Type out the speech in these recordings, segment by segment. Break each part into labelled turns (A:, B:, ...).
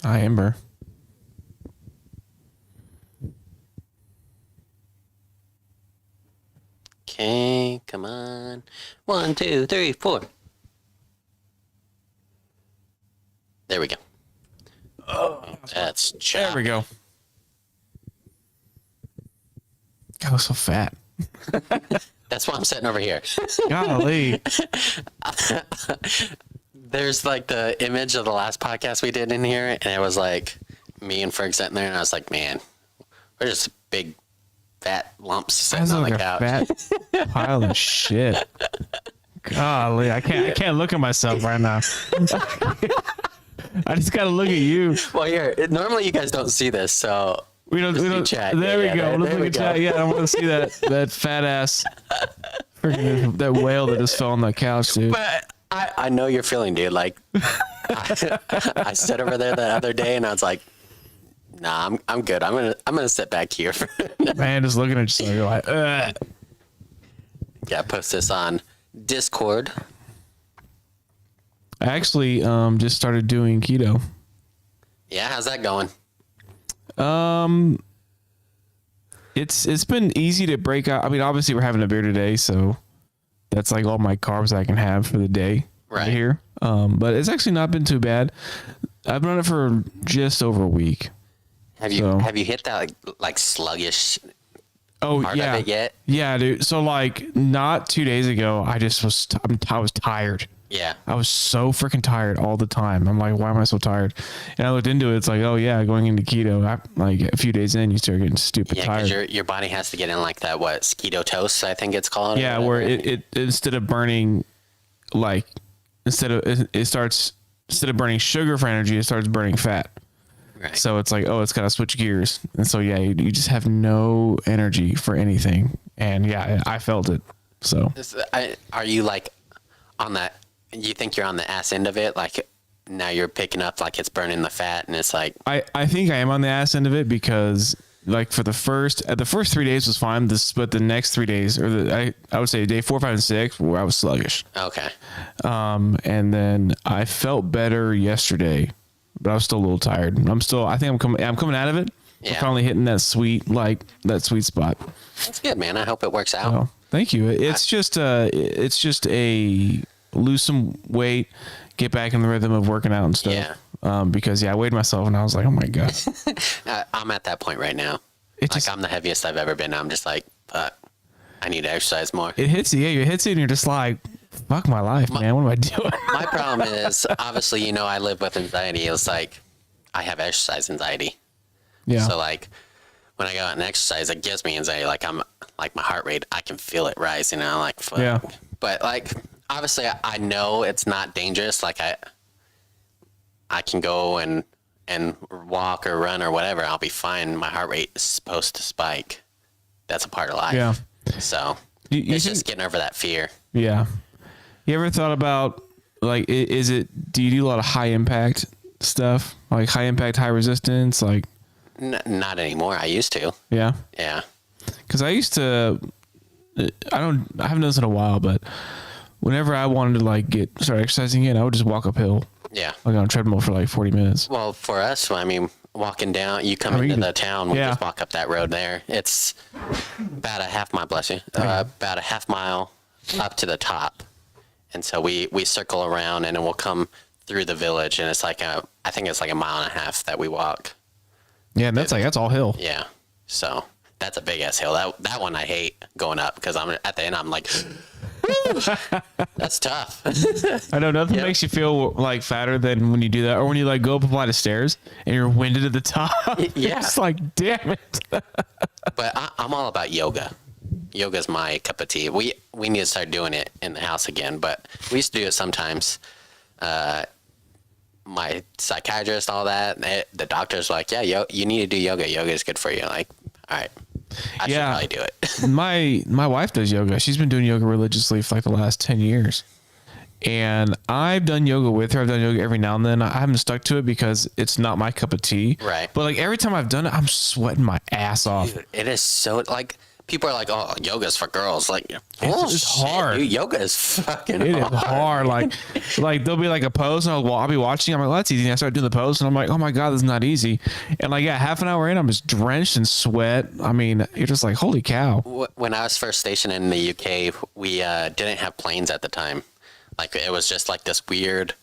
A: Hi, Amber.
B: Okay, come on. 1, 2, 3, 4. There we go. Oh, that's choppy.
A: There we go. God, I was so fat.
B: That's why I'm sitting over here.
A: Golly.
B: There's like the image of the last podcast we did in here, and it was like me and Ferg sitting there, and I was like, man, we're just big fat lumps sitting on the couch.
A: Fat pile of shit. Golly, I can't look at myself right now. I just gotta look at you.
B: Well, here, normally you guys don't see this, so
A: We don't.
B: chat.
A: There we go. Let's
B: There
A: look
B: we
A: at
B: go.
A: chat. Yeah, I want to see that fat ass. Freaking that whale that just fell on the couch, dude.
B: But I know your feeling, dude. Like, I sat over there the other day, and I was like, nah, I'm good. I'm gonna sit back here.
A: Man, just looking at yourself, you're like, ugh.
B: Yeah, post this on Discord.
A: I actually just started doing keto.
B: Yeah, how's that going?
A: It's been easy to break out. I mean, obviously we're having a beer today, so that's like all my carbs I can have for the day right here. But it's actually not been too bad. I've done it for just over a week.
B: Have you hit that like sluggish part of it yet?
A: Yeah, dude. So like not 2 days ago, I was tired.
B: Yeah.
A: I was so freaking tired all the time. I'm like, why am I so tired? And I looked into it. It's like, oh yeah, going into keto, like a few days in, you start getting stupid tired.
B: Yeah, because your body has to get in like that, ketosis, I think it's called.
A: Yeah, where it instead of burning, like, instead of burning sugar for energy, it starts burning fat.
B: Right.
A: So it's like, oh, it's got to switch gears. And so, yeah, you just have no energy for anything. And yeah, I felt it. So
B: are you like on that? You think you're on the ass end of it? Like now you're picking up like it's burning the fat, and it's like
A: I think I am on the ass end of it because like for the first 3 days was fine. But the next 3 days, or I would say day 4, 5, and 6, where I was sluggish.
B: Okay.
A: And then I felt better yesterday, but I was still a little tired. I think I'm coming out of it.
B: Yeah.
A: I'm finally hitting that sweet spot.
B: That's good, man. I hope it works out.
A: Oh, thank you. It's just a lose some weight, get back in the rhythm of working out and stuff.
B: Yeah.
A: Because I weighed myself and I was like, oh my God.
B: I'm at that point right now. I'm the heaviest I've ever been. I'm just like, fuck, I need to exercise more.
A: It hits you. Yeah, it hits you and you're just like, fuck my life, man. What am I doing?
B: My problem is, obviously, I live with anxiety. It's like, I have exercise anxiety.
A: Yeah.
B: So like, when I go out and exercise, it gives me anxiety. Like my heart rate, I can feel it rise, like, fuck.
A: Yeah.
B: But like, obviously I know it's not dangerous. Like I can go and walk or run or whatever. I'll be fine. My heart rate is supposed to spike. That's a part of life.
A: Yeah.
B: So it's just getting over that fear.
A: Yeah. You ever thought about like, do you do a lot of high impact stuff? Like high impact, high resistance? Like,
B: not anymore. I used to.
A: Yeah.
B: Yeah.
A: Cause I used to, I haven't done this in a while, but whenever I wanted to like start exercising again, I would just walk uphill.
B: Yeah.
A: Like on a treadmill for like 40 minutes.
B: Well, for us, I mean, walking down, you come into the town, we just walk up that road there. It's about a half mile, bless you, about a half mile up to the top. And so we circle around and then we'll come through the village, and it's like I think it's like a mile and a half that we walk.
A: Yeah, and that's all hill.
B: Yeah. So that's a big ass hill. That one I hate going up because I'm at the end, I'm like, that's tough.
A: I know nothing makes you feel like fatter than when you do that, or when you like go up a flight of stairs and you're winded at the top.
B: Yeah.
A: It's like, damn it.
B: But I'm all about yoga. Yoga's my cup of tea. We need to start doing it in the house again, but we used to do it sometimes. My psychiatrist, all that, the doctor's like, yeah, you need to do yoga. Yoga is good for you. Like, all right, I should probably do it.
A: My wife does yoga. She's been doing yoga religiously for like the last 10 years. And I've done yoga with her. I've done yoga every now and then. I haven't stuck to it because it's not my cup of tea.
B: Right.
A: But like every time I've done it, I'm sweating my ass off.
B: Dude, it is so like people are like, "Oh, yoga's for girls." Like,
A: it's hard.
B: Dude, yoga is fucking
A: It
B: hard.
A: is hard. Like there'll be like a pose, and I'll be watching. I'm like, well, that's easy. And I start doing the pose, and I'm like, oh my god, this is not easy. And like, yeah, half an hour in, I'm just drenched in sweat. I mean, you're just like, holy cow.
B: When I was first stationed in the UK, we didn't have planes at the time. Like, it was just like this weird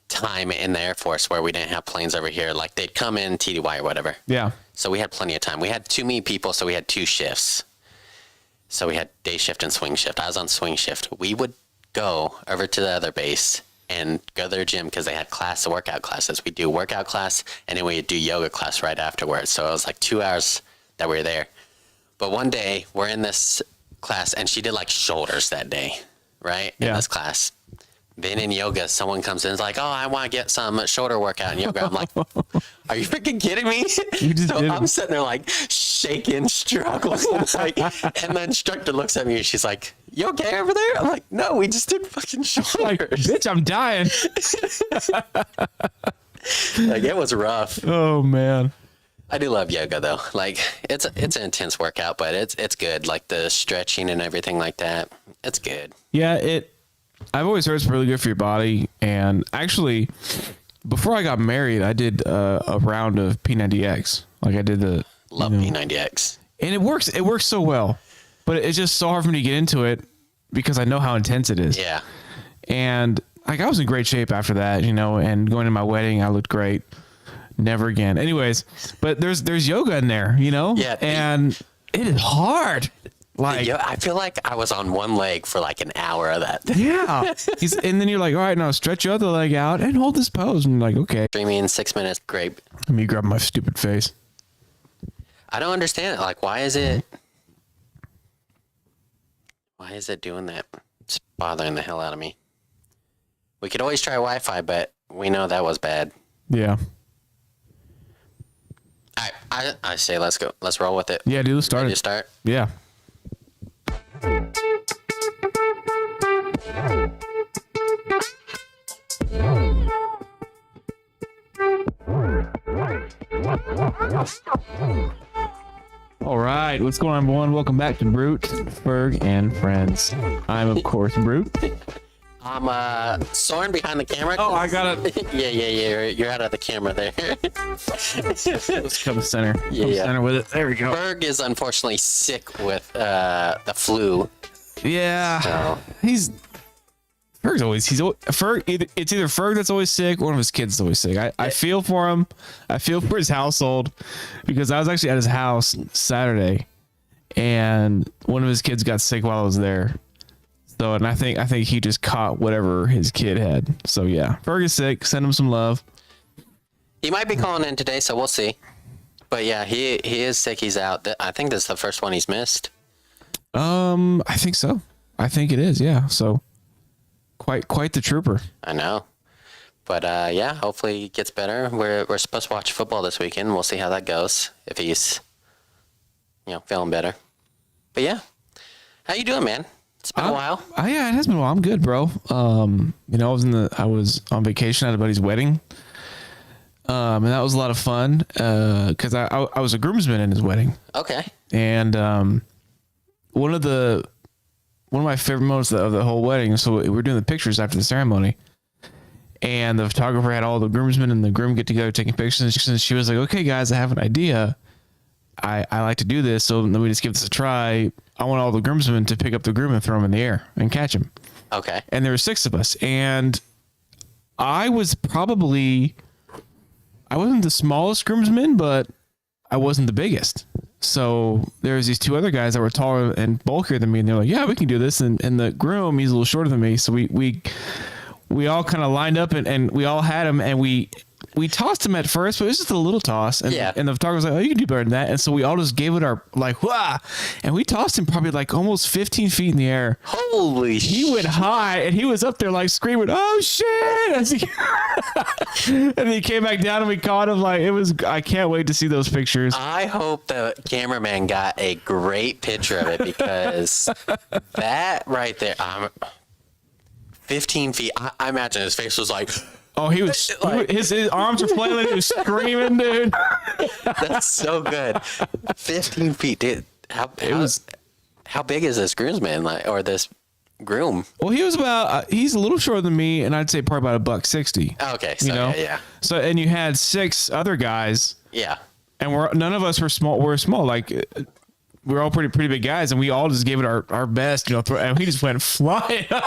B: time in the Air Force where we didn't have planes over here. Like, they'd come in TDY or whatever.
A: Yeah.
B: So we had plenty of time. We had too many people, so we had 2 shifts. So we had day shift and swing shift. I was on swing shift. We would go over to the other base and go to their gym because they had workout classes. We'd do workout class, and then we'd do yoga class right afterwards. So it was like 2 hours that we were there. But one day, we're in this class, and she did like shoulders that day, right? In this class. Then in yoga, someone comes in and is like, oh, I want to get some shoulder workout in yoga. I'm like, are you freaking kidding me? So I'm sitting there like shaking, struggling. Like, and the instructor looks at me and she's like, you okay over there? I'm like, no, we just did fucking shoulders.
A: Like, bitch, I'm dying.
B: Like, it was rough.
A: Oh, man.
B: I do love yoga though. Like, it's an intense workout, but it's good. Like the stretching and everything like that. It's good.
A: Yeah, I've always heard it's really good for your body. And actually, before I got married, I did a round of P90X. Like I did
B: Love P90X.
A: And it works. It works so well. But it's just so hard for me to get into it because I know how intense it is.
B: Yeah.
A: And like I was in great shape after that, and going to my wedding, I looked great. Never again. Anyways, but there's yoga in there,
B: Yeah.
A: And it is hard. Like,
B: I feel like I was on one leg for like an hour of that.
A: Yeah. And then you're like, all right, now stretch your other leg out and hold this pose. And you're like, okay.
B: Streaming in 6 minutes, great.
A: Let me grab my stupid face.
B: I don't understand it. Like, why is it doing that? It's bothering the hell out of me. We could always try Wi-Fi, but we know that was bad.
A: Yeah.
B: I say let's go. Let's roll with it.
A: Yeah, dude, let's start
B: Ready
A: it.
B: to start?
A: Yeah. All right, what's going on, everyone? Welcome back to Broot, Ferg, and Friends. I'm, of course, Broot.
B: I'm Soren behind the camera.
A: Oh, I got it.
B: Yeah. You're out of the camera there.
A: Let's come center.
B: Yeah.
A: Center with it. There we go.
B: Ferg is unfortunately sick with the flu.
A: Yeah.
B: So.
A: Ferg. It's either Ferg that's always sick or one of his kids is always sick. I feel for him. I feel for his household because I was actually at his house Saturday, and one of his kids got sick while I was there. So, and I think he just caught whatever his kid had. So yeah, Ferg is sick. Send him some love.
B: He might be calling in today, so we'll see. But yeah, he is sick. He's out. I think this is the first one he's missed.
A: I think so. I think it is. Yeah. So quite the trooper.
B: I know. But yeah, hopefully he gets better. We're supposed to watch football this weekend. We'll see how that goes if he's feeling better. But yeah, how you doing, man? It's been a while.
A: Yeah, it has been a while. I'm good, bro. I was on vacation at a buddy's wedding. And that was a lot of fun. Cause I was a groomsman in his wedding.
B: Okay.
A: And, one of my favorite moments of the whole wedding. So we were doing the pictures after the ceremony, and the photographer had all the groomsmen and the groom get together taking pictures. And she was like, okay, guys, I have an idea. I like to do this. So let me just give this a try. I want all the groomsmen to pick up the groom and throw him in the air and catch him.
B: Okay.
A: And there were 6 of us. And I wasn't the smallest groomsman, but I wasn't the biggest. So there was these 2 other guys that were taller and bulkier than me. And they're like, yeah, we can do this. And the groom, he's a little shorter than me. So we all kind of lined up and we all had him, and we tossed him at first, but it was just a little toss. And, and the photographer was like, oh, you can do better than that. And so we all just gave it our, like, wah! And we tossed him probably like almost 15 feet in the air.
B: Holy shit.
A: He went high, and he was up there like screaming, oh, shit! And then he came back down, and we caught him. Like, I can't wait to see those pictures.
B: I hope the cameraman got a great picture of it, because that right there, 15 feet, I imagine his face was like...
A: Oh, his arms were flailing. He was screaming, dude.
B: That's so good. 15 feet, dude. how big is this groomsman, like, or this groom?
A: Well, he was about, he's a little shorter than me, and I'd say probably about $160.
B: Okay, so yeah.
A: So, and you had 6 other guys.
B: Yeah.
A: And none of us were small. We're small. Like, we're all pretty big guys, and we all just gave it our best, and we just went flying up.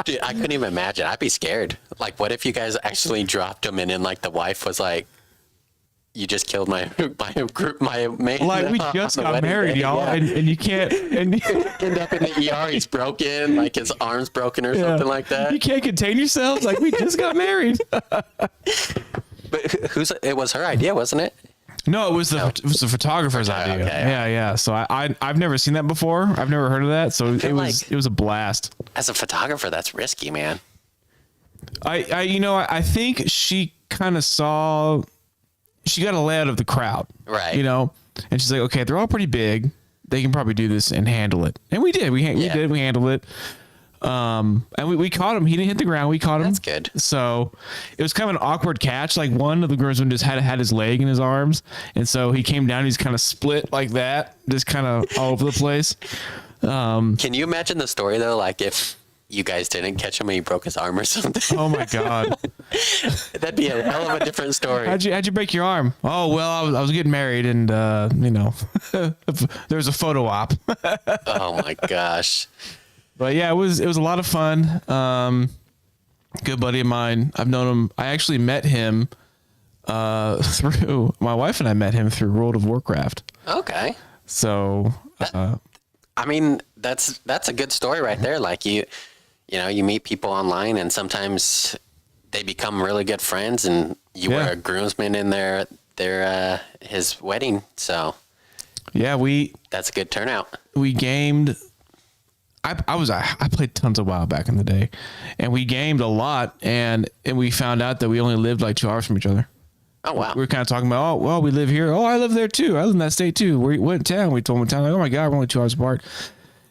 B: Dude, I couldn't even imagine. I'd be scared. Like, what if you guys actually dropped him and then, like, the wife was like, you just killed my main.
A: Like, we just got married,
B: day.
A: y'all, and you can't. And
B: end up in the ER. He's broken, like his arm's broken or something like that.
A: You can't contain yourselves. Like, we just got married.
B: But it was her idea, wasn't it?
A: No, it was the photographer's idea.
B: Okay.
A: Yeah. So I've never seen that before. I've never heard of that. So it was a blast.
B: As a photographer, that's risky, man.
A: I think she kind of saw. She got a layout of the crowd,
B: right?
A: And she's like, okay, they're all pretty big. They can probably do this and handle it. And we did. We handled it. And we caught him. He didn't hit the ground. We caught him.
B: That's good.
A: So it was kind of an awkward catch. Like, one of the groomsmen just had his leg in his arms, and so he came down. He's kind of split like that, just kind of all over the place.
B: Can you imagine the story though? Like, if you guys didn't catch him and he broke his arm or something.
A: Oh my God.
B: That'd be a hell of a different story.
A: How'd you break your arm? Oh, well, I was getting married, and there was a photo op.
B: Oh my gosh.
A: But yeah, it was a lot of fun. Good buddy of mine. I've known him. I actually met him through my wife, and I met him through World of Warcraft.
B: Okay.
A: So
B: I mean, that's a good story right there. Like, you meet people online, and sometimes they become really good friends, and you were a groomsman in his wedding. So
A: yeah,
B: that's a good turnout.
A: We gamed. I played tons of WoW back in the day, and we gamed a lot, and we found out that we only lived like 2 hours from each other.
B: Oh wow.
A: We were kind of talking about, oh well, we live here. Oh, I live there too. I live in that state too. What town? We told him town. Like, oh my God, we're only 2 hours apart.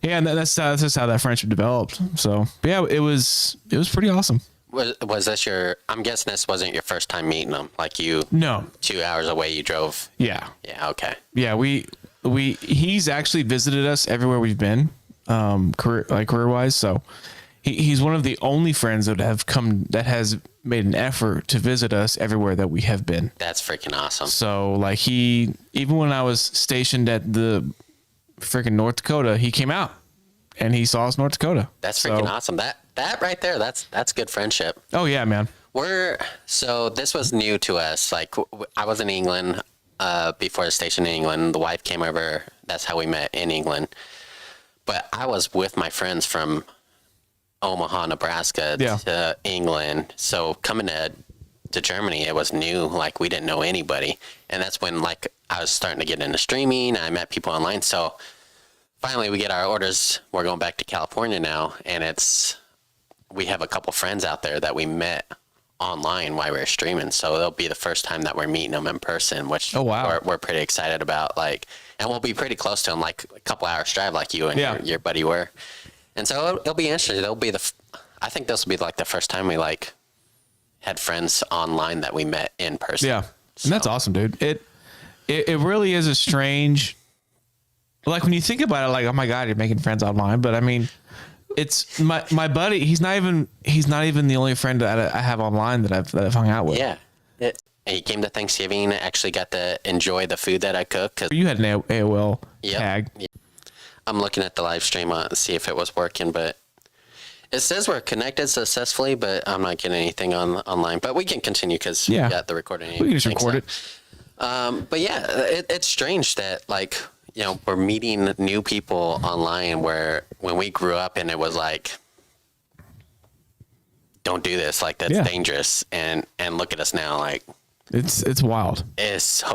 A: Yeah, and that's just how that friendship developed. So yeah, it was pretty awesome.
B: Was this I'm guessing this wasn't your first time meeting them. Like,
A: No.
B: 2 hours away, you drove.
A: Yeah.
B: Yeah. Okay.
A: Yeah. He's actually visited us everywhere we've been, career wise. So he's one of the only friends that that has made an effort to visit us everywhere that we have been.
B: That's freaking awesome.
A: So like, even when I was stationed at the freaking North Dakota, he came out and he saw us in North Dakota.
B: That's freaking awesome. That right there, that's good friendship.
A: Oh yeah, man.
B: So this was new to us. Like, I was in England before the station in England. The wife came over. That's how we met, in England. But I was with my friends from Omaha, Nebraska to England. So coming to Germany, it was new. Like, we didn't know anybody. And that's when, like, I was starting to get into streaming. I met people online. So finally we get our orders. We're going back to California now. And we have a couple friends out there that we met online while we were streaming. So it'll be the first time that we're meeting them in person, which we're pretty excited about. Like, and we'll be pretty close to them, like a couple hours drive, like you and your buddy were. And so it'll be interesting. I think this will be like the first time we like had friends online that we met in person.
A: Yeah. So. And that's awesome, dude. It really is a strange, like, when you think about it, like, oh my God, you're making friends online. But I mean, it's my buddy. He's not even the only friend that I have online that I've hung out with.
B: Yeah. He came to Thanksgiving. Actually got to enjoy the food that I cooked. Cause
A: you had an AOL tag.
B: Yep. I'm looking at the live stream to see if it was working, but it says we're connected successfully, but I'm not getting anything online. But we can continue because we got the recording.
A: We can just record it.
B: But yeah, it's strange that, like, we're meeting new people online where when we grew up and it was like, don't do this, like, that's dangerous. And look at us now, like,
A: it's wild.
B: It's so